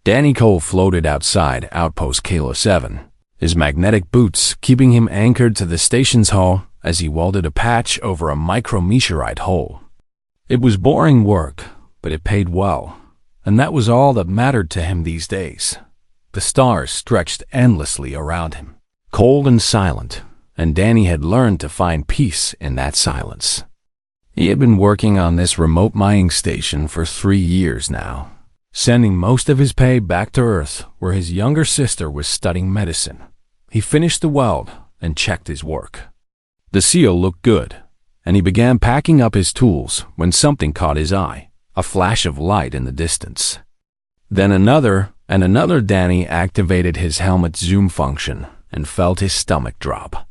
Danny Cole floated outside Outpost Kilo 7, his magnetic boots keeping him anchored to the station's hull as he welded a patch over a micrometeorite hole. It was boring work, but it paid well, and that was all that mattered to him these days. The stars stretched endlessly around him, cold and silent, and Danny had learned to find peace in that silence. He had been working on this remote mining station for 3 years now, sending most of his pay back to Earth where his younger sister was studying medicine. He finished the weld and checked his work. The seal looked good, and he began packing up his tools when something caught his eye, a flash of light in the distance. Then another and another. Danny activated his helmet zoom function and felt his stomach drop.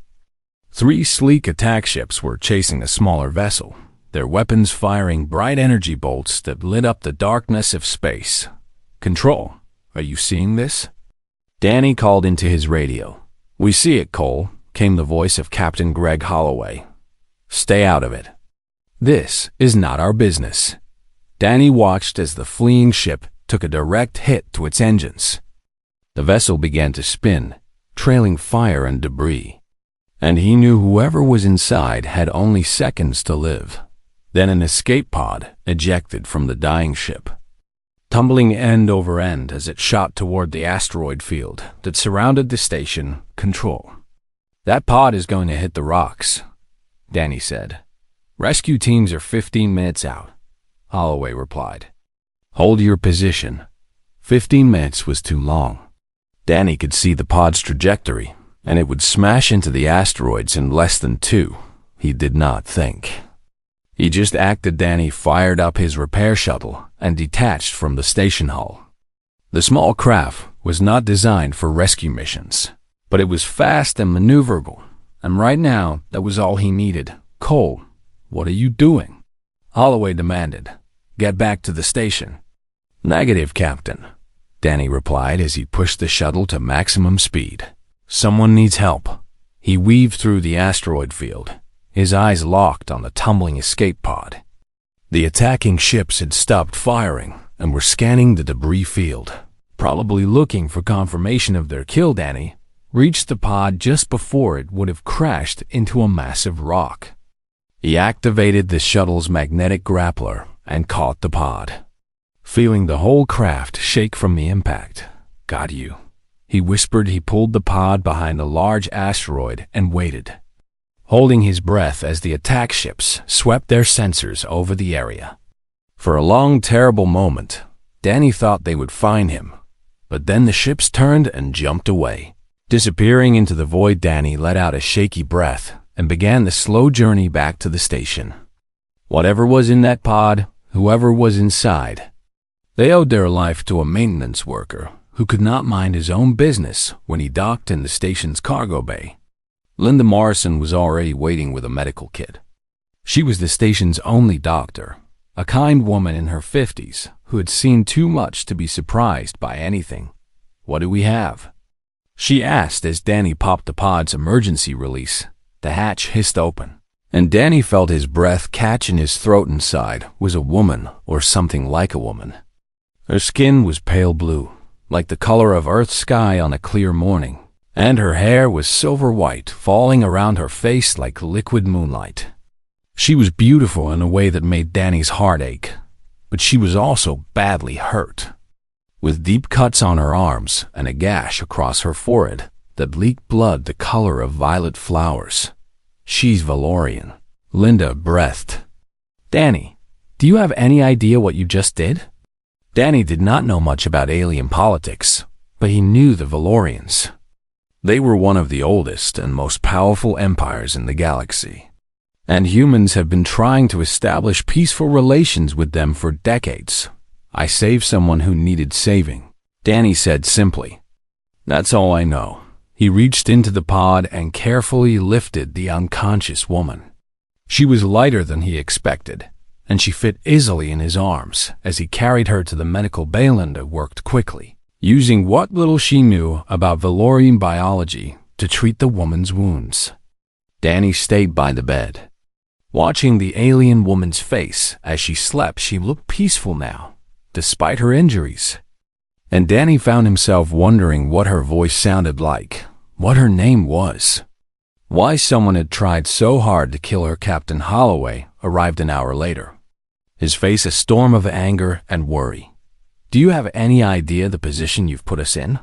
3 sleek attack ships were chasing a smaller vessel, their weapons firing bright energy bolts that lit up the darkness of space. "Control, are you seeing this?" Danny called into his radio. "We see it, Cole," came the voice of Captain Greg Holloway. "Stay out of it. This is not our business." Danny watched as the fleeing ship took a direct hit to its engines. The vessel began to spin, trailing fire and debris, and he knew whoever was inside had only seconds to live. Then an escape pod ejected from the dying ship, tumbling end over end as it shot toward the asteroid field that surrounded the station. "Control. That pod is going to hit the rocks," Danny said. "Rescue teams are 15 minutes out," Holloway replied. "Hold your position." 15 minutes was too long. Danny could see the pod's trajectory, and it would smash into the asteroids in less than 2. He did not think. He just acted. Danny fired up his repair shuttle and detached from the station hull. The small craft was not designed for rescue missions, but it was fast and maneuverable, and right now that was all he needed. "Cole, what are you doing?" Holloway demanded. "Get back to the station." "Negative, Captain," Danny replied as he pushed the shuttle to maximum speed. "Someone needs help." He weaved through the asteroid field, his eyes locked on the tumbling escape pod. The attacking ships had stopped firing and were scanning the debris field, probably looking for confirmation of their kill. Danny reached the pod just before it would have crashed into a massive rock. He activated the shuttle's magnetic grappler and caught the pod, feeling the whole craft shake from the impact. "Got you," he whispered. He pulled the pod behind a large asteroid and waited, holding his breath as the attack ships swept their sensors over the area. For a long, terrible moment, Danny thought they would find him, but then the ships turned and jumped away. Disappearing into the void, Danny let out a shaky breath and began the slow journey back to the station. Whatever was in that pod, whoever was inside, they owed their life to a maintenance worker who could not mind his own business when he docked in the station's cargo bay. Linda Morrison was already waiting with a medical kit. She was the station's only doctor, a kind woman in her 50s who had seen too much to be surprised by anything. "What do we have?" she asked as Danny popped the pod's emergency release. The hatch hissed open, and Danny felt his breath catch in his throat. Inside was a woman, or something like a woman. Her skin was pale blue, like the color of Earth's sky on a clear morning, and her hair was silver white, falling around her face like liquid moonlight. She was beautiful in a way that made Danny's heart ache, but she was also badly hurt, with deep cuts on her arms and a gash across her forehead that leaked blood the color of violet flowers. "She's Valorian," Linda breathed. "Danny, do you have any idea what you just did?" Danny did not know much about alien politics, but he knew the Valorians. They were one of the oldest and most powerful empires in the galaxy, and humans have been trying to establish peaceful relations with them for decades. "I saved someone who needed saving," Danny said simply. "That's all I know." He reached into the pod and carefully lifted the unconscious woman. She was lighter than he expected, and she fit easily in his arms as he carried her to the medical bay. Linda worked quickly, using what little she knew about Valorian biology to treat the woman's wounds. Danny stayed by the bed, watching the alien woman's face as she slept. She looked peaceful now, despite her injuries. And Danny found himself wondering what her voice sounded like, what her name was. Why someone had tried so hard to kill her. Captain Holloway arrived an hour later, his face a storm of anger and worry. "Do you have any idea the position you've put us in?"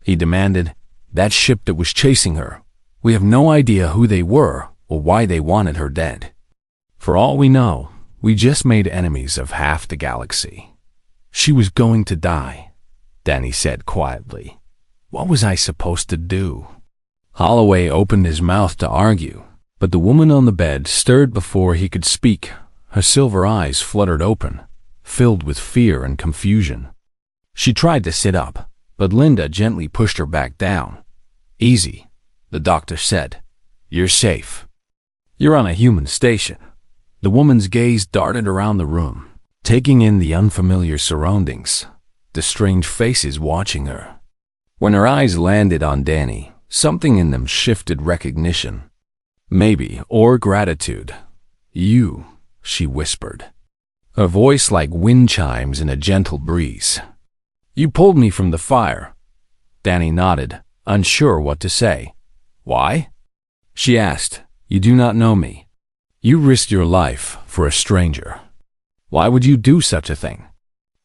he demanded. "That ship that was chasing her, we have no idea who they were or why they wanted her dead. For all we know, we just made enemies of half the galaxy. She was going to die," Danny said quietly. "What was I supposed to do?" Holloway opened his mouth to argue, but the woman on the bed stirred before he could speak. Her silver eyes fluttered open, filled with fear and confusion. She tried to sit up, but Linda gently pushed her back down. "Easy," the doctor said. "You're safe. You're on a human station." The woman's gaze darted around the room, taking in the unfamiliar surroundings, the strange faces watching her. When her eyes landed on Danny, something in them shifted recognition. Maybe, or gratitude. "You," she whispered, her voice like wind chimes in a gentle breeze. "You pulled me from the fire." Danny nodded, unsure what to say. "Why?" she asked. "You do not know me. You risked your life for a stranger. Why would you do such a thing?"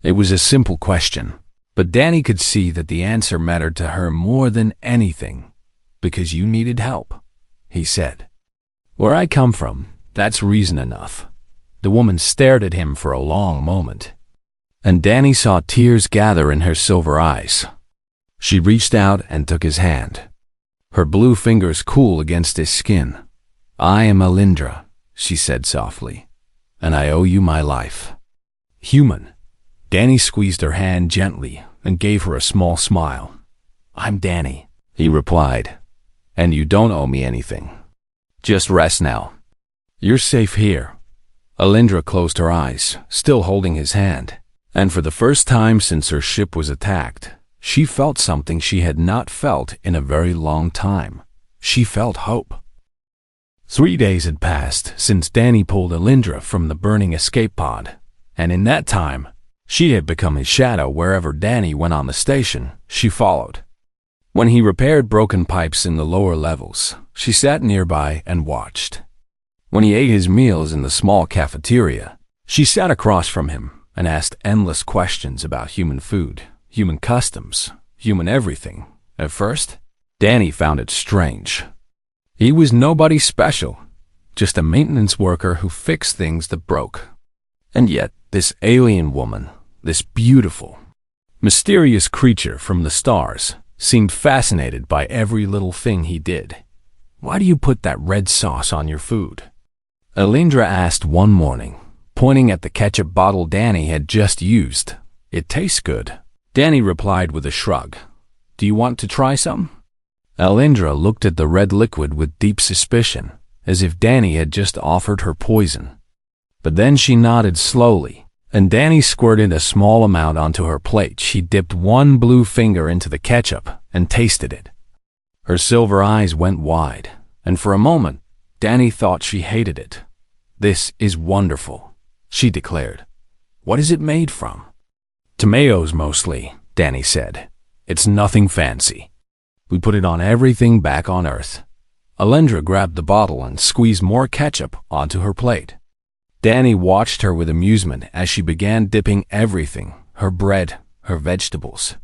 It was a simple question, but Danny could see that the answer mattered to her more than anything. "Because you needed help," he said. "Where I come from, that's reason enough." The woman stared at him for a long moment, and Danny saw tears gather in her silver eyes. She reached out and took his hand, her blue fingers cool against his skin. "I am Alindra," she said softly, "and I owe you my life." "Human." Danny squeezed her hand gently and gave her a small smile. "I'm Danny," he replied, "and you don't owe me anything. Just rest now. You're safe here." Alindra closed her eyes, still holding his hand, and for the first time since her ship was attacked, she felt something she had not felt in a very long time. She felt hope. 3 days had passed since Danny pulled Alindra from the burning escape pod, and in that time, she had become his shadow. Wherever Danny went on the station, she followed. When he repaired broken pipes in the lower levels, she sat nearby and watched. When he ate his meals in the small cafeteria, she sat across from him and asked endless questions about human food, human customs, human everything. At first, Danny found it strange. He was nobody special, just a maintenance worker who fixed things that broke. And yet, this alien woman, this beautiful, mysterious creature from the stars, seemed fascinated by every little thing he did. "Why do you put that red sauce on your food?" Alindra asked one morning, pointing at the ketchup bottle Danny had just used. "It tastes good," Danny replied with a shrug. "Do you want to try some?" Alindra looked at the red liquid with deep suspicion, as if Danny had just offered her poison. But then she nodded slowly, and Danny squirted a small amount onto her plate. She dipped one blue finger into the ketchup and tasted it. Her silver eyes went wide, and for a moment, Danny thought she hated it. "This is wonderful," she declared. "What is it made from?" "Tomatoes mostly," Danny said. "It's nothing fancy. We put it on everything back on Earth." Alindra grabbed the bottle and squeezed more ketchup onto her plate. Danny watched her with amusement as she began dipping everything, her bread, her vegetables,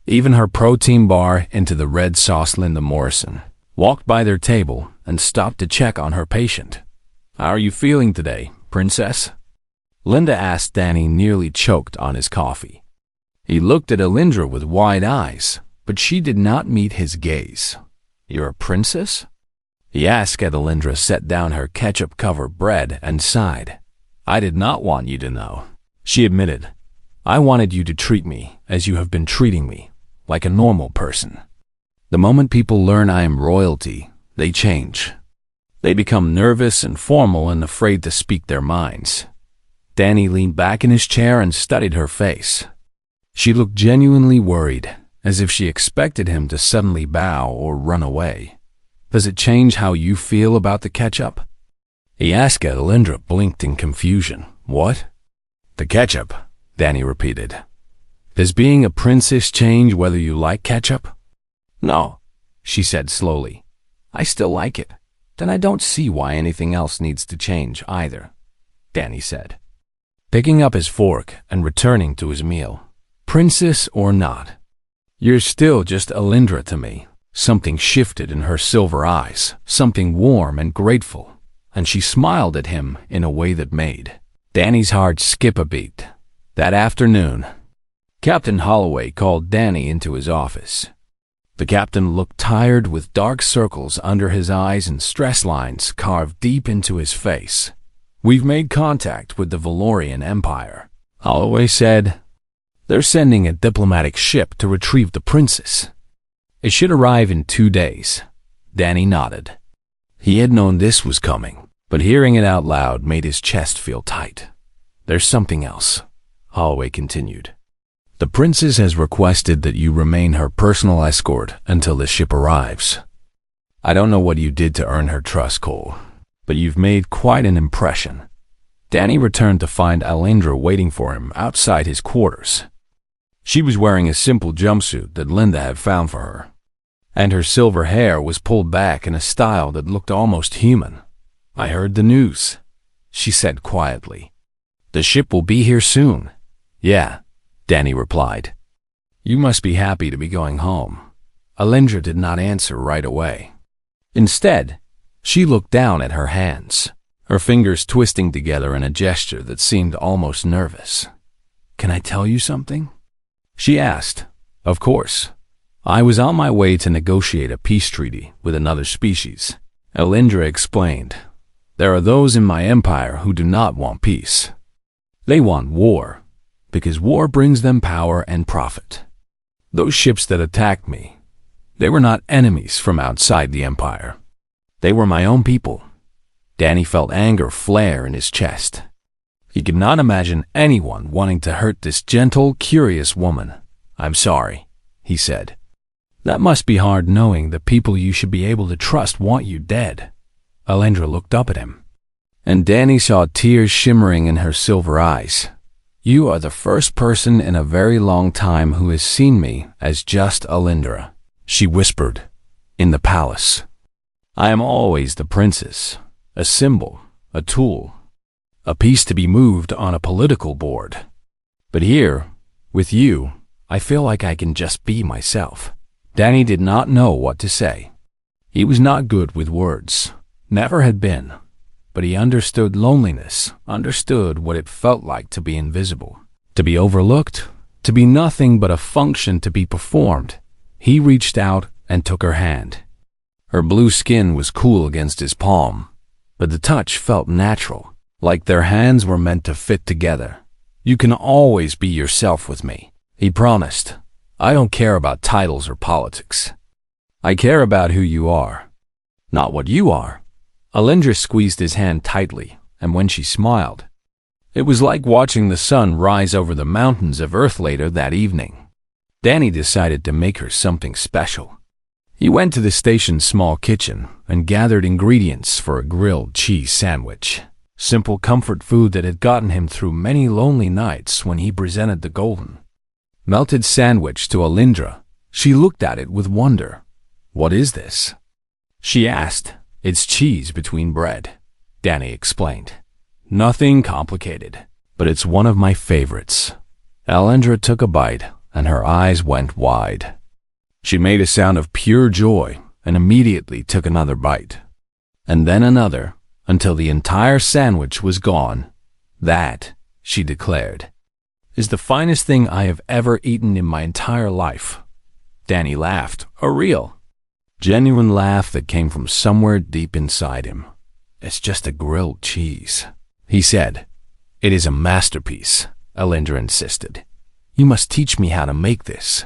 even her protein bar, into the red sauce. Linda Morrison walked by their table and stopped to check on her patient. "How are you feeling today, princess?" Linda asked. Danny nearly choked on his coffee. He looked at Alindra with wide eyes, but she did not meet his gaze. "You're a princess?" he asked as Alindra set down her ketchup-covered bread and sighed. "I did not want you to know," she admitted. "I wanted you to treat me as you have been treating me, like a normal person. The moment people learn I am royalty, they change. They become nervous and formal and afraid to speak their minds." Danny leaned back in his chair and studied her face. She looked genuinely worried, as if she expected him to suddenly bow or run away. "Does it change how you feel about the ketchup?" he asked. Alindra blinked in confusion. "What?" "The ketchup," Danny repeated. Does being a princess change whether you like ketchup? No, she said slowly. I still like it. Then I don't see why anything else needs to change either, Danny said, picking up his fork and returning to his meal. Princess or not, you're still just Alindra to me. Something shifted in her silver eyes, something warm and grateful, and she smiled at him in a way that made Danny's heart skip a beat. That afternoon, Captain Holloway called Danny into his office. The captain looked tired with dark circles under his eyes and stress lines carved deep into his face. We've made contact with the Valorian Empire, Holloway said. They're sending a diplomatic ship to retrieve the princess. It should arrive in 2 days. Danny nodded. He had known this was coming, but hearing it out loud made his chest feel tight. There's something else, Holloway continued. The princess has requested that you remain her personal escort until the ship arrives. I don't know what you did to earn her trust, Cole, but you've made quite an impression. Danny returned to find Alindra waiting for him outside his quarters. She was wearing a simple jumpsuit that Linda had found for her, and her silver hair was pulled back in a style that looked almost human. I heard the news, she said quietly. The ship will be here soon. Yeah, Danny replied. You must be happy to be going home. Alindra did not answer right away. Instead, she looked down at her hands, her fingers twisting together in a gesture that seemed almost nervous. Can I tell you something? She asked. Of course. I was on my way to negotiate a peace treaty with another species. Alindra explained. There are those in my empire who do not want peace. They want war, because war brings them power and profit. Those ships that attacked me, they were not enemies from outside the empire. They were my own people. Danny felt anger flare in his chest. He could not imagine anyone wanting to hurt this gentle, curious woman. I'm sorry, he said. That must be hard knowing the people you should be able to trust want you dead. Alindra looked up at him, and Danny saw tears shimmering in her silver eyes. You are the first person in a very long time who has seen me as just Alindra, she whispered, in the palace. I am always the princess, a symbol, a tool, a piece to be moved on a political board. But here, with you, I feel like I can just be myself. Danny did not know what to say. He was not good with words, never had been. But he understood loneliness, understood what it felt like to be invisible, to be overlooked, to be nothing but a function to be performed. He reached out and took her hand. Her blue skin was cool against his palm, but the touch felt natural, like their hands were meant to fit together. You can always be yourself with me, he promised. I don't care about titles or politics. I care about who you are, not what you are. Alindra squeezed his hand tightly, and when she smiled, it was like watching the sun rise over the mountains of Earth later that evening. Danny decided to make her something special. He went to the station's small kitchen and gathered ingredients for a grilled cheese sandwich, simple comfort food that had gotten him through many lonely nights when he presented the golden, melted sandwich to Alindra. She looked at it with wonder. What is this? She asked. It's cheese between bread, Danny explained. Nothing complicated, but it's one of my favorites. Alindra took a bite, and her eyes went wide. She made a sound of pure joy and immediately took another bite, and then another, until the entire sandwich was gone. That, she declared, is the finest thing I have ever eaten in my entire life. Danny laughed, a real, genuine laugh that came from somewhere deep inside him. It's just a grilled cheese, he said. It is a masterpiece, Alindra insisted. You must teach me how to make this.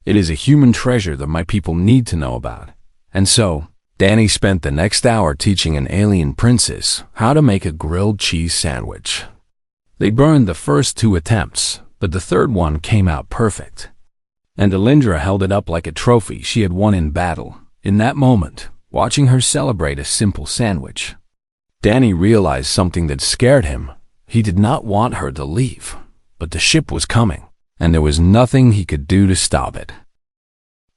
It is a human treasure that my people need to know about. And so, Danny spent the next hour teaching an alien princess how to make a grilled cheese sandwich. They burned the first 2 attempts, but the third one came out perfect. And Alindra held it up like a trophy she had won in battle. In that moment, watching her celebrate a simple sandwich, Danny realized something that scared him. He did not want her to leave, but the ship was coming, and there was nothing he could do to stop it.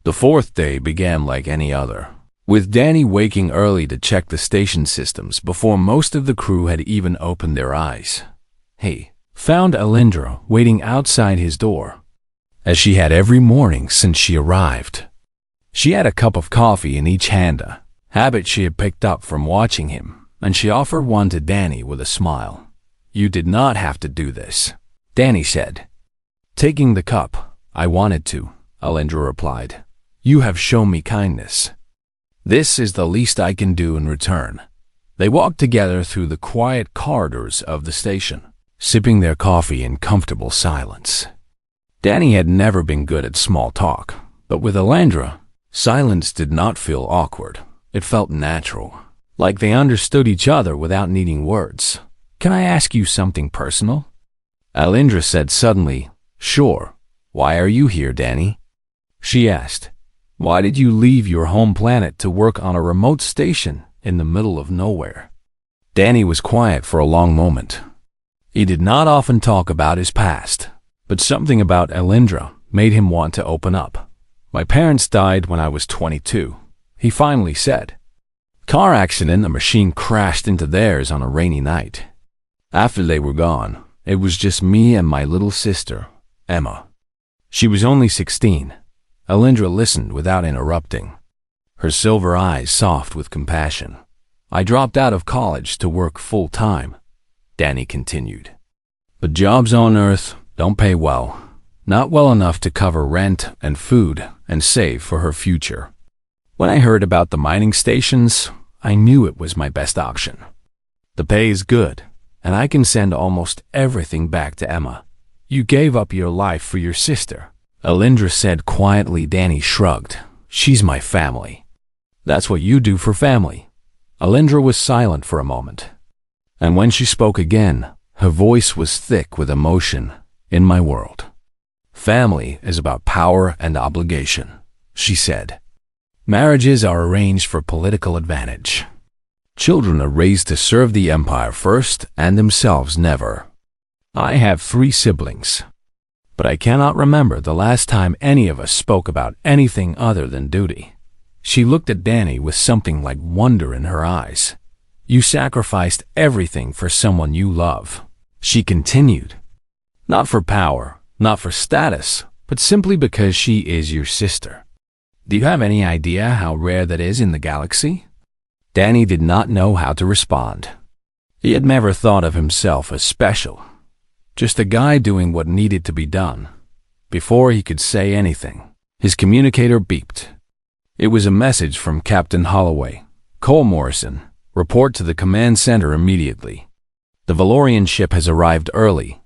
The fourth day began like any other, with Danny waking early to check the station systems before most of the crew had even opened their eyes. He found Alindra waiting outside his door, as she had every morning since she arrived. She had a cup of coffee in each hand, a habit she had picked up from watching him, and she offered one to Danny with a smile. "You did not have to do this," Danny said. Taking the cup, "I wanted to," Alindra replied. "You have shown me kindness. This is the least I can do in return." They walked together through the quiet corridors of the station, sipping their coffee in comfortable silence. Danny had never been good at small talk, but with Alindra, silence did not feel awkward. It felt natural, like they understood each other without needing words. "Can I ask you something personal?" Alindra said suddenly. "Sure. Why are you here, Danny?" She asked. "Why did you leave your home planet to work on a remote station in the middle of nowhere?" Danny was quiet for a long moment. He did not often talk about his past, but something about Alindra made him want to open up. "My parents died when I was 22, he finally said. "Car accident, a machine crashed into theirs on a rainy night. After they were gone, it was just me and my little sister, Emma. She was only 16. Alindra listened without interrupting, her silver eyes soft with compassion. "I dropped out of college to work full-time," Danny continued. "But jobs on Earth don't pay well, not well enough to cover rent and food and save for her future. When I heard about the mining stations, I knew it was my best option. The pay is good, and I can send almost everything back to Emma. You gave up your life for your sister," Alindra said quietly. Danny shrugged. "She's my family." "That's what you do for family." Alindra was silent for a moment, and when she spoke again, her voice was thick with emotion. "In my world, family is about power and obligation," she said. "Marriages are arranged for political advantage. Children are raised to serve the empire first and themselves never. I have 3 siblings, but I cannot remember the last time any of us spoke about anything other than duty." She looked at Danny with something like wonder in her eyes. "You sacrificed everything for someone you love," she continued. "Not for power, not for status, but simply because she is your sister. Do you have any idea how rare that is in the galaxy?" Danny did not know how to respond. He had never thought of himself as special, just a guy doing what needed to be done. Before he could say anything, his communicator beeped. It was a message from Captain Holloway. "Cole Morrison, report to the command center immediately. The Valorian ship has arrived early."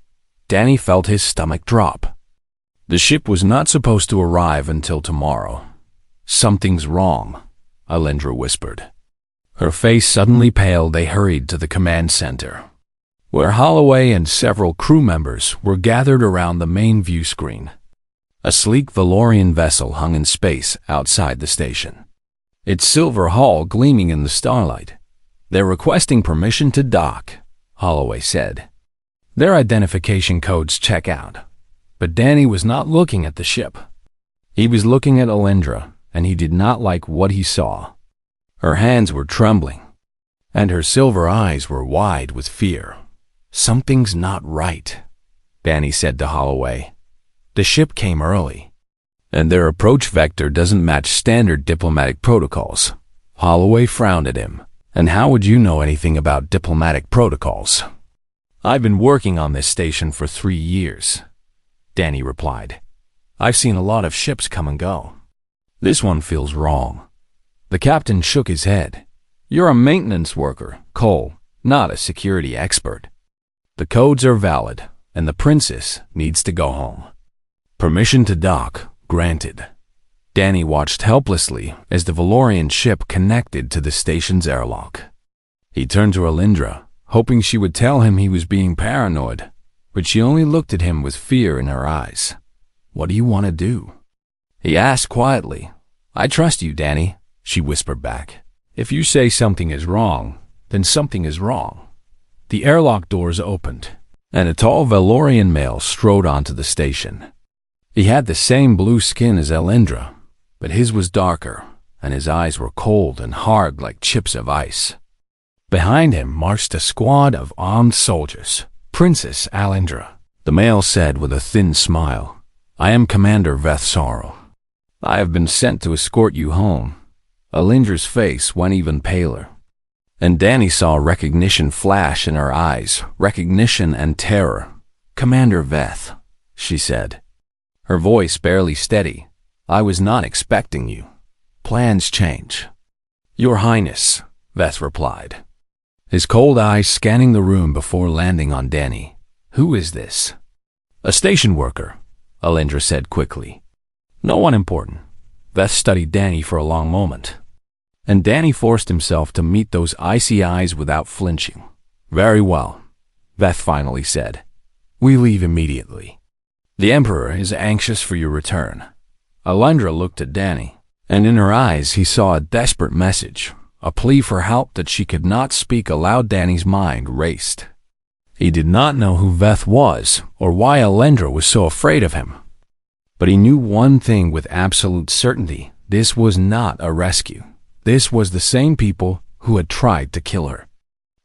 Danny felt his stomach drop. The ship was not supposed to arrive until tomorrow. "Something's wrong," Alindra whispered. Her face suddenly paled. They hurried to the command center, where Holloway and several crew members were gathered around the main view screen. A sleek Valorian vessel hung in space outside the station, its silver hull gleaming in the starlight. "They're requesting permission to dock," Holloway said. "Their identification codes check out." But Danny was not looking at the ship. He was looking at Alindra, and he did not like what he saw. Her hands were trembling, and her silver eyes were wide with fear. "Something's not right," Danny said to Holloway. "The ship came early, and their approach vector doesn't match standard diplomatic protocols." Holloway frowned at him. "And how would you know anything about diplomatic protocols?" "I've been working on this station for 3 years," Danny replied. "I've seen a lot of ships come and go. This one feels wrong." The captain shook his head. "You're a maintenance worker, Cole, not a security expert. The codes are valid, and the princess needs to go home." Permission to dock granted. Danny watched helplessly as the Valorian ship connected to the station's airlock. He turned to Alindra, hoping she would tell him he was being paranoid, but she only looked at him with fear in her eyes. "What do you want to do?" he asked quietly. "I trust you, Danny," she whispered back. "If you say something is wrong, then something is wrong." The airlock doors opened, and a tall Valorian male strode onto the station. He had the same blue skin as Elendra, but his was darker, and his eyes were cold and hard like chips of ice. Behind him marched a squad of armed soldiers. Princess Alindra, the male said with a thin smile, "I am Commander Veth Sorrel. I have been sent to escort you home." Alindra's face went even paler, and Danny saw recognition flash in her eyes, recognition and terror. "Commander Veth," she said, her voice barely steady, "I was not expecting you. Plans change." "Your Highness," Veth replied, his cold eyes scanning the room before landing on Danny. "Who is this?" "A station worker," Alindra said quickly. "No one important." Veth studied Danny for a long moment, and Danny forced himself to meet those icy eyes without flinching. "Very well," Veth finally said. "We leave immediately. The Emperor is anxious for your return." Alindra looked at Danny, and in her eyes he saw a desperate message, a plea for help that she could not speak aloud. Danny's mind raced. He did not know who Veth was or why Alindra was so afraid of him. But he knew one thing with absolute certainty: this was not a rescue. This was the same people who had tried to kill her,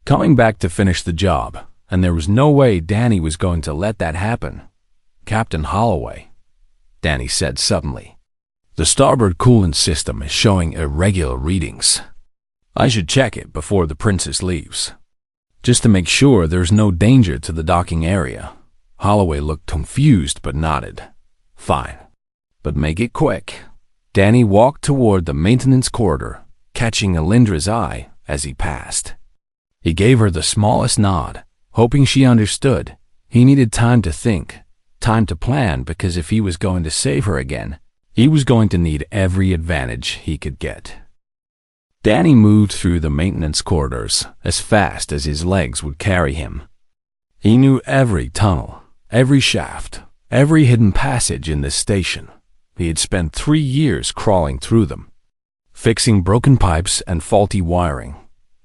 coming back to finish the job, and there was no way Danny was going to let that happen. "Captain Holloway," Danny said suddenly, "the starboard coolant system is showing irregular readings. I should check it before the princess leaves, just to make sure there's no danger to the docking area." Holloway looked confused but nodded. "Fine, but make it quick." Danny walked toward the maintenance corridor, catching Alindra's eye as he passed. He gave her the smallest nod, hoping she understood. He needed time to think, time to plan, because if he was going to save her again, he was going to need every advantage he could get. Danny moved through the maintenance corridors as fast as his legs would carry him. He knew every tunnel, every shaft, every hidden passage in this station. He had spent 3 years crawling through them, fixing broken pipes and faulty wiring.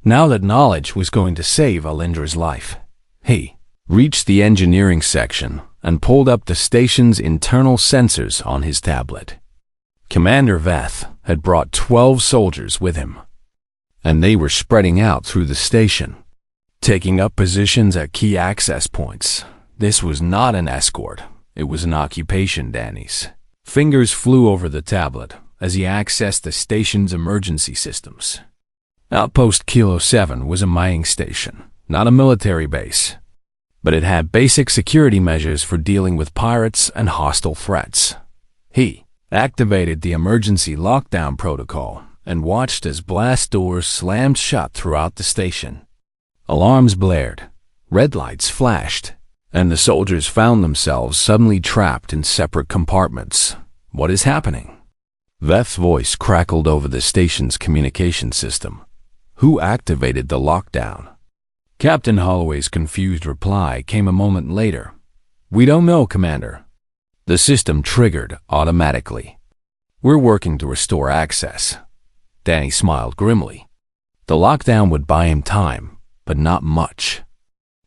Now that knowledge was going to save Alindra's life. He reached the engineering section and pulled up the station's internal sensors on his tablet. Commander Veth had brought 12 soldiers with him, and they were spreading out through the station, taking up positions at key access points. This was not an escort. It was an occupation. Danny's fingers flew over the tablet as he accessed the station's emergency systems. Outpost Kilo 7 was a mining station, not a military base, but it had basic security measures for dealing with pirates and hostile threats. He activated the emergency lockdown protocol and watched as blast doors slammed shut throughout the station. Alarms blared, red lights flashed, and the soldiers found themselves suddenly trapped in separate compartments. "What is happening?" Veth's voice crackled over the station's communication system. "Who activated the lockdown?" Captain Holloway's confused reply came a moment later. "We don't know, Commander. The system triggered automatically. We're working to restore access." Danny smiled grimly. The lockdown would buy him time, but not much.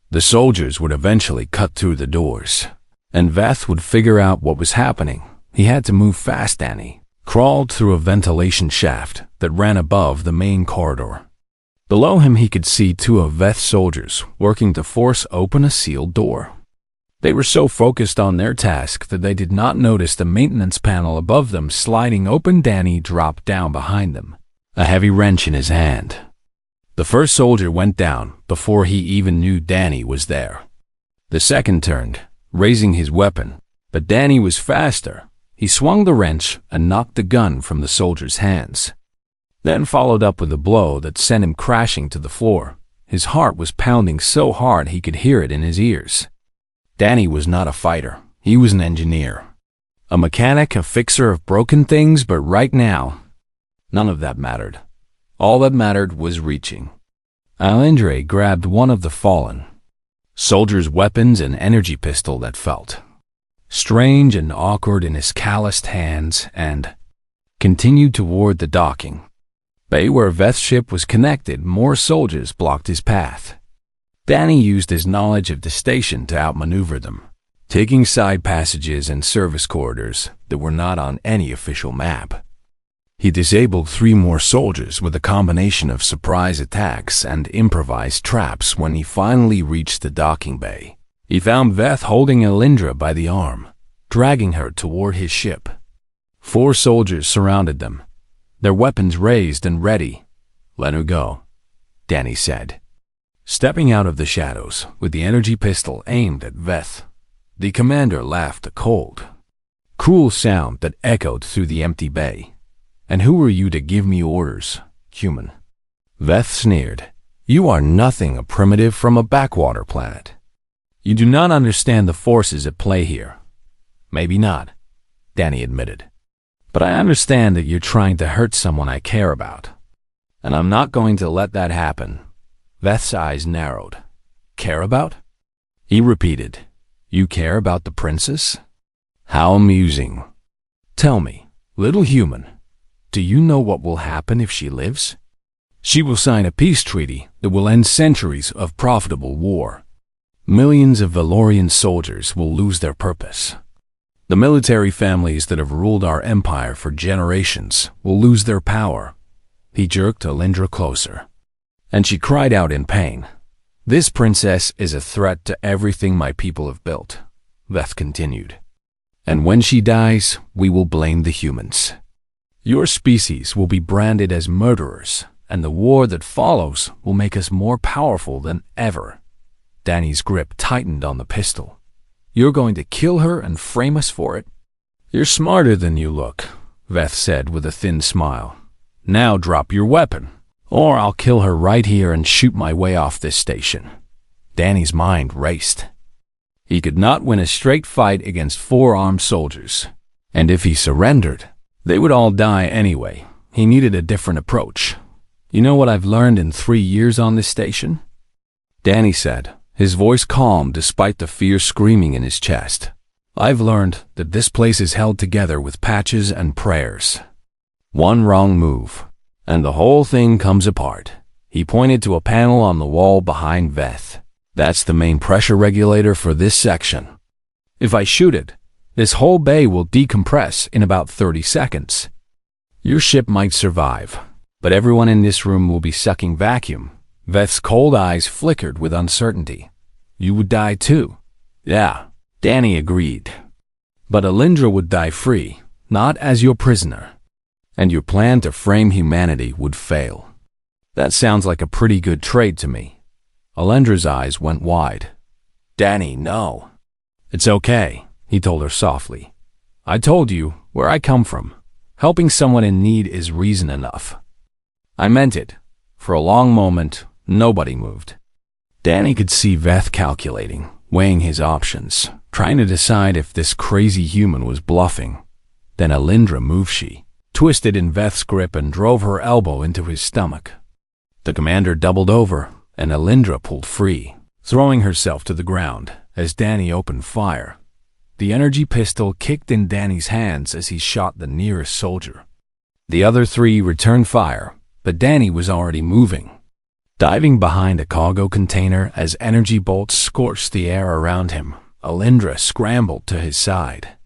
The soldiers would eventually cut through the doors, and Veth would figure out what was happening. He had to move fast. Danny crawled through a ventilation shaft that ran above the main corridor. Below him he could see 2 of Veth's soldiers working to force open a sealed door. They were so focused on their task that they did not notice the maintenance panel above them sliding open. Danny dropped down behind them, a heavy wrench in his hand. The first soldier went down before he even knew Danny was there. The second turned, raising his weapon, but Danny was faster. He swung the wrench and knocked the gun from the soldier's hands, then followed up with a blow that sent him crashing to the floor. His heart was pounding so hard he could hear it in his ears. Danny was not a fighter. He was an engineer, a mechanic, a fixer of broken things, but right now, none of that mattered. All that mattered was reaching. Alindra grabbed one of the fallen soldier's weapons, an energy pistol that felt strange and awkward in his calloused hands, and continued toward the docking bay where Veth's ship was connected. More soldiers blocked his path. Danny used his knowledge of the station to outmaneuver them, taking side passages and service corridors that were not on any official map. He disabled 3 more soldiers with a combination of surprise attacks and improvised traps when he finally reached the docking bay. He found Veth holding Alindra by the arm, dragging her toward his ship. 4 soldiers surrounded them, their weapons raised and ready. "Let her go," Danny said, stepping out of the shadows with the energy pistol aimed at Veth. The commander laughed a cold, cruel sound that echoed through the empty bay. "And who are you to give me orders, human?" Veth sneered. "You are nothing, a primitive from a backwater planet. You do not understand the forces at play here." "Maybe not," Danny admitted. "But I understand that you're trying to hurt someone I care about. And I'm not going to let that happen." Veth's eyes narrowed. "Care about?" He repeated. "You care about the princess? How amusing. Tell me, little human, do you know what will happen if she lives? She will sign a peace treaty that will end centuries of profitable war. Millions of Valorian soldiers will lose their purpose. The military families that have ruled our empire for generations will lose their power." He jerked Alindra closer, and she cried out in pain. "This princess is a threat to everything my people have built," Veth continued. "And when she dies, we will blame the humans. Your species will be branded as murderers, and the war that follows will make us more powerful than ever." Danny's grip tightened on the pistol. "You're going to kill her and frame us for it?" "You're smarter than you look," Veth said with a thin smile. "Now drop your weapon, or I'll kill her right here and shoot my way off this station." Danny's mind raced. He could not win a straight fight against 4 armed soldiers, and if he surrendered, they would all die anyway. He needed a different approach. "You know what I've learned in 3 years on this station?" Danny said, his voice calm despite the fierce screaming in his chest. "I've learned that this place is held together with patches and prayers. One wrong move, and the whole thing comes apart." He pointed to a panel on the wall behind Veth. "That's the main pressure regulator for this section. If I shoot it, this whole bay will decompress in about 30 seconds. Your ship might survive, but everyone in this room will be sucking vacuum." Veth's cold eyes flickered with uncertainty. "You would die too." "Yeah," Danny agreed. "But Alindra would die free, not as your prisoner. And your plan to frame humanity would fail." "That sounds like a pretty good trade to me." Alindra's eyes went wide. "Danny, no." "It's okay," he told her softly. "I told you where I come from. Helping someone in need is reason enough." I meant it. For a long moment, nobody moved. Danny could see Veth calculating, weighing his options, trying to decide if this crazy human was bluffing. Then Alindra moved. She twisted in Veth's grip and drove her elbow into his stomach. The commander doubled over, and Alindra pulled free, throwing herself to the ground as Danny opened fire. The energy pistol kicked in Danny's hands as he shot the nearest soldier. The other 3 returned fire, but Danny was already moving, diving behind a cargo container as energy bolts scorched the air around him. Alindra scrambled to his side,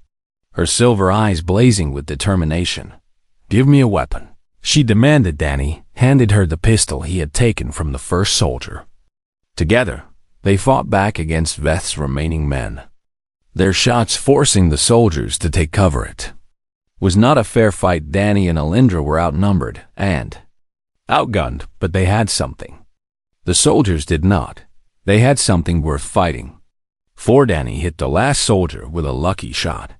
her silver eyes blazing with determination. "Give me a weapon," she demanded. Danny handed her the pistol he had taken from the first soldier. Together, they fought back against Veth's remaining men, their shots forcing the soldiers to take cover. It was not a fair fight. Danny and Alindra were outnumbered and outgunned, but they had something. The soldiers did not. They had something worth fighting. For Danny hit the last soldier with a lucky shot,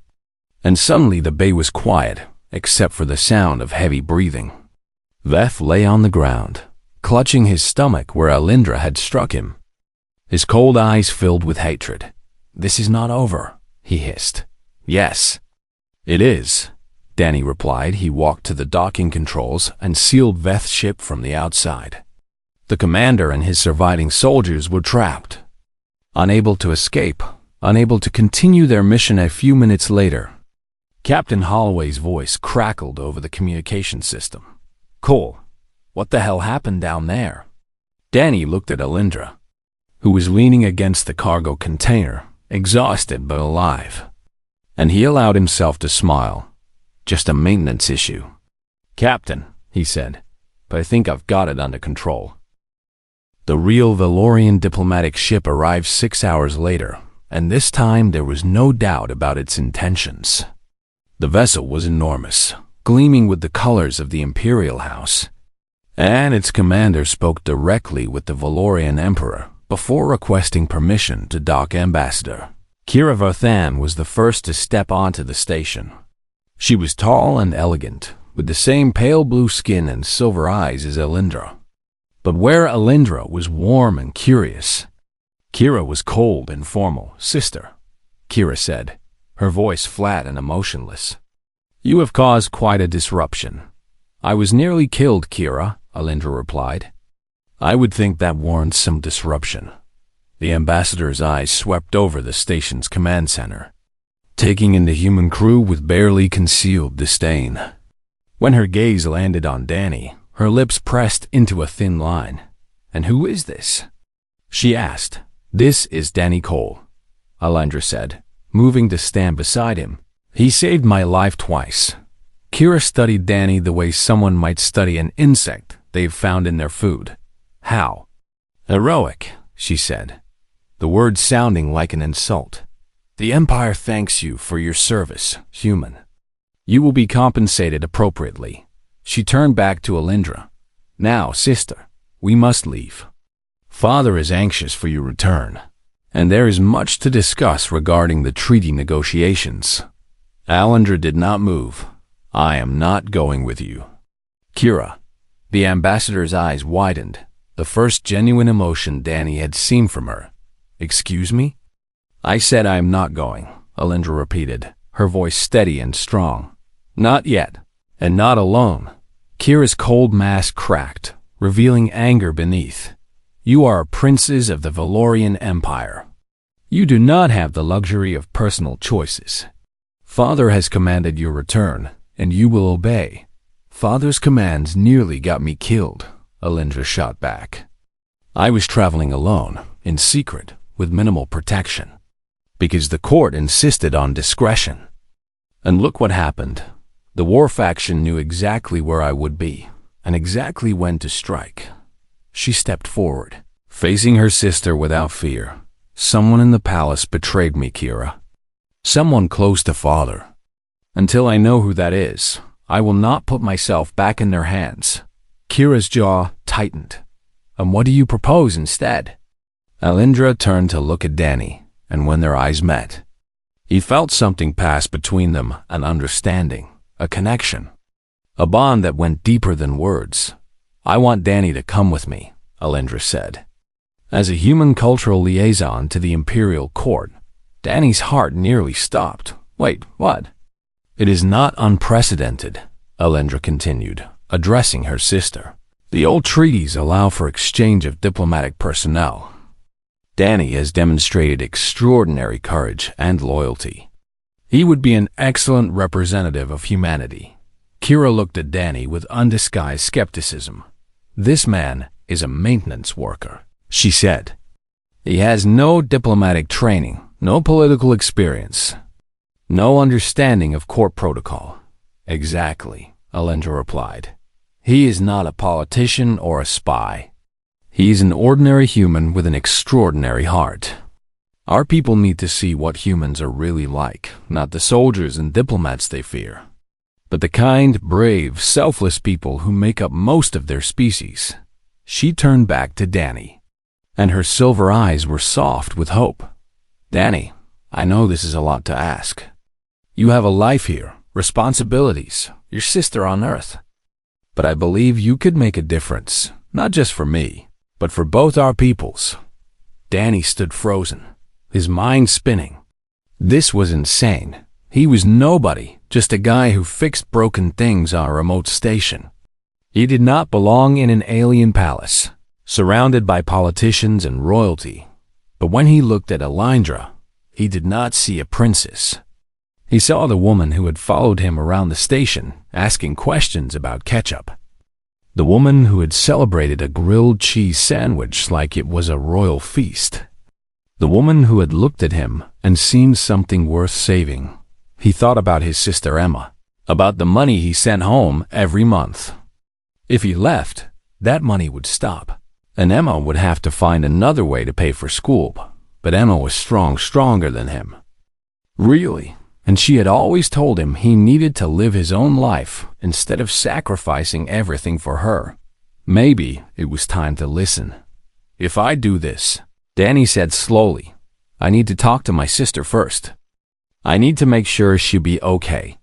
and suddenly the bay was quiet, except for the sound of heavy breathing. Veth lay on the ground, clutching his stomach where Alindra had struck him. His cold eyes filled with hatred. "This is not over," he hissed. "Yes, it is," Danny replied. He walked to the docking controls and sealed Veth's ship from the outside. The commander and his surviving soldiers were trapped, unable to escape, unable to continue their mission. A few minutes later, Captain Holloway's voice crackled over the communication system. "Cole, what the hell happened down there?" Danny looked at Alindra, who was leaning against the cargo container, exhausted but alive. And he allowed himself to smile. Just a maintenance issue. "Captain," he said, "but I think I've got it under control." The real Valorian diplomatic ship arrived 6 hours later, and this time there was no doubt about its intentions. The vessel was enormous, gleaming with the colors of the Imperial House, and its commander spoke directly with the Valorian Emperor before requesting permission to dock ambassador. Kira Varthan was the first to step onto the station. She was tall and elegant, with the same pale blue skin and silver eyes as Alindra. But where Alindra was warm and curious, Kira was cold and formal. "Sister," Kira said, her voice flat and emotionless, "you have caused quite a disruption." "I was nearly killed, Kira," Alindra replied. "I would think that warrants some disruption." The ambassador's eyes swept over the station's command center, taking in the human crew with barely concealed disdain. When her gaze landed on Danny, her lips pressed into a thin line. "And who is this?" she asked. "This is Danny Cole," Alindra said, moving to stand beside him. "He saved my life twice." Kira studied Danny the way someone might study an insect they've found in their food. "How?" "Heroic," she said, the word sounding like an insult. "The Empire thanks you for your service, human. You will be compensated appropriately." She turned back to Alindra. "Now, sister, we must leave. Father is anxious for your return, and there is much to discuss regarding the treaty negotiations." Alindra did not move. "I am not going with you." "Kira." The ambassador's eyes widened, the first genuine emotion Danny had seen from her. "Excuse me?" "I said I am not going," Alindra repeated, her voice steady and strong. "Not yet, and not alone." Kira's cold mask cracked, revealing anger beneath. "You are princes of the Valorian Empire. You do not have the luxury of personal choices. Father has commanded your return, and you will obey." "Father's commands nearly got me killed," Alindra shot back. "I was traveling alone, in secret, with minimal protection, because the court insisted on discretion. And look what happened. The war faction knew exactly where I would be, and exactly when to strike." She stepped forward, facing her sister without fear. "Someone in the palace betrayed me, Kira. Someone close to Father. Until I know who that is, I will not put myself back in their hands." Kira's jaw tightened. "And what do you propose instead?" Alindra turned to look at Danny, and when their eyes met, he felt something pass between them, an understanding, a connection, a bond that went deeper than words. "I want Danny to come with me," Alindra said. As a human cultural liaison to the Imperial Court, Danny's heart nearly stopped. "Wait, what?" "It is not unprecedented," Alindra continued, addressing her sister. "The old treaties allow for exchange of diplomatic personnel. Danny has demonstrated extraordinary courage and loyalty. He would be an excellent representative of humanity." Kira looked at Danny with undisguised skepticism. "This man is a maintenance worker," she said. "He has no diplomatic training, no political experience, no understanding of court protocol." "Exactly," Alindra replied. "He is not a politician or a spy. He is an ordinary human with an extraordinary heart. Our people need to see what humans are really like, not the soldiers and diplomats they fear, but the kind, brave, selfless people who make up most of their species." She turned back to Danny, and her silver eyes were soft with hope. "Danny, I know this is a lot to ask. You have a life here, responsibilities, your sister on Earth. But I believe you could make a difference, not just for me, but for both our peoples." Danny stood frozen, his mind spinning. This was insane. He was nobody, just a guy who fixed broken things on a remote station. He did not belong in an alien palace, surrounded by politicians and royalty. But when he looked at Alindra, he did not see a princess. He saw the woman who had followed him around the station, asking questions about ketchup. The woman who had celebrated a grilled cheese sandwich like it was a royal feast. The woman who had looked at him and seemed something worth saving. He thought about his sister Emma, about the money he sent home every month. If he left, that money would stop, and Emma would have to find another way to pay for school. But Emma was stronger than him. Really, and she had always told him he needed to live his own life instead of sacrificing everything for her. Maybe it was time to listen. If I do this, Danny said slowly, I need to talk to my sister first. I need to make sure she'll be okay.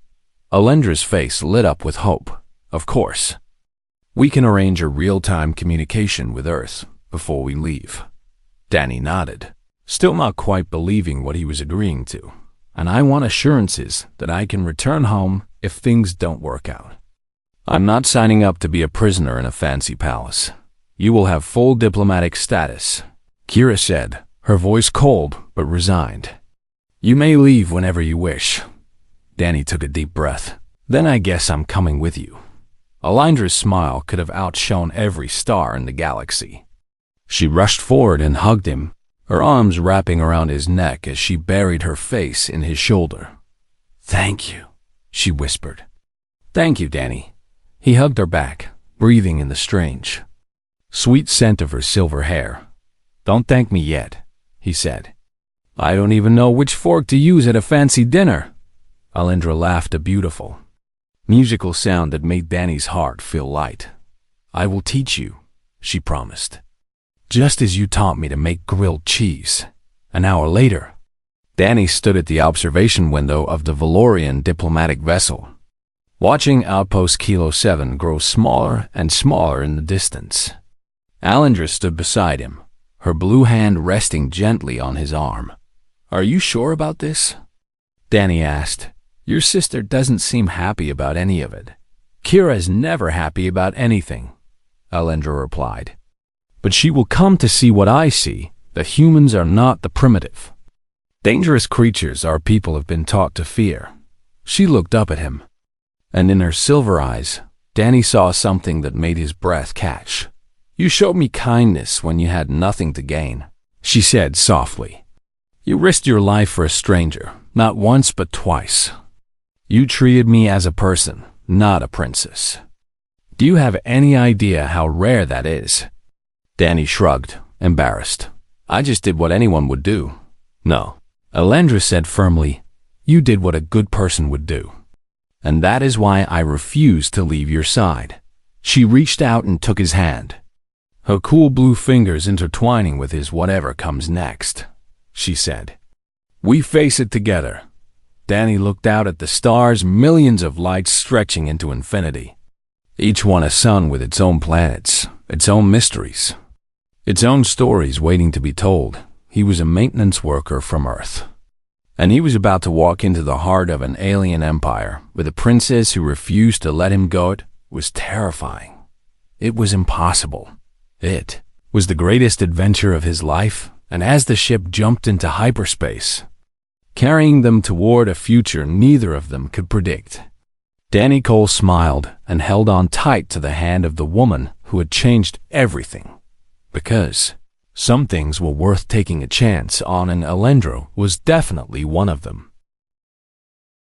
Alendra's face lit up with hope. Of course. We can arrange a real-time communication with Earth before we leave. Danny nodded, still not quite believing what he was agreeing to. And I want assurances that I can return home if things don't work out. I'm not signing up to be a prisoner in a fancy palace. You will have full diplomatic status, Kira said, her voice cold but resigned. You may leave whenever you wish. Danny took a deep breath. Then I guess I'm coming with you. Alendra's smile could have outshone every star in the galaxy. She rushed forward and hugged him, her arms wrapping around his neck as she buried her face in his shoulder. Thank you, she whispered. Thank you, Danny. He hugged her back, breathing in the strange, sweet scent of her silver hair. Don't thank me yet, he said. I don't even know which fork to use at a fancy dinner. Alendra laughed, a beautiful, musical sound that made Danny's heart feel light. I will teach you, she promised. Just as you taught me to make grilled cheese. An hour later, Danny stood at the observation window of the Valorian diplomatic vessel, watching Outpost Kilo 7 grow smaller and smaller in the distance. Alendra stood beside him, her blue hand resting gently on his arm. Are you sure about this? Danny asked. Your sister doesn't seem happy about any of it. Kira's never happy about anything, Alendra replied. But she will come to see what I see, that humans are not the primitive, dangerous creatures our people have been taught to fear. She looked up at him, and in her silver eyes, Danny saw something that made his breath catch. You showed me kindness when you had nothing to gain, she said softly. You risked your life for a stranger, not once but twice. You treated me as a person, not a princess. Do you have any idea how rare that is? Danny shrugged, embarrassed. I just did what anyone would do. No, Alendra said firmly, you did what a good person would do. And that is why I refuse to leave your side. She reached out and took his hand, her cool blue fingers intertwining with his whatever comes next. She said, we face it together. Danny looked out at the stars, millions of lights stretching into infinity. Each one a sun with its own planets, its own mysteries, its own stories waiting to be told. He was a maintenance worker from Earth, and he was about to walk into the heart of an alien empire with a princess who refused to let him go. It was terrifying. It was impossible. It was the greatest adventure of his life, and as the ship jumped into hyperspace, carrying them toward a future neither of them could predict, Danny Cole smiled and held on tight to the hand of the woman who had changed everything. Because some things were worth taking a chance on, and Alendra was definitely one of them.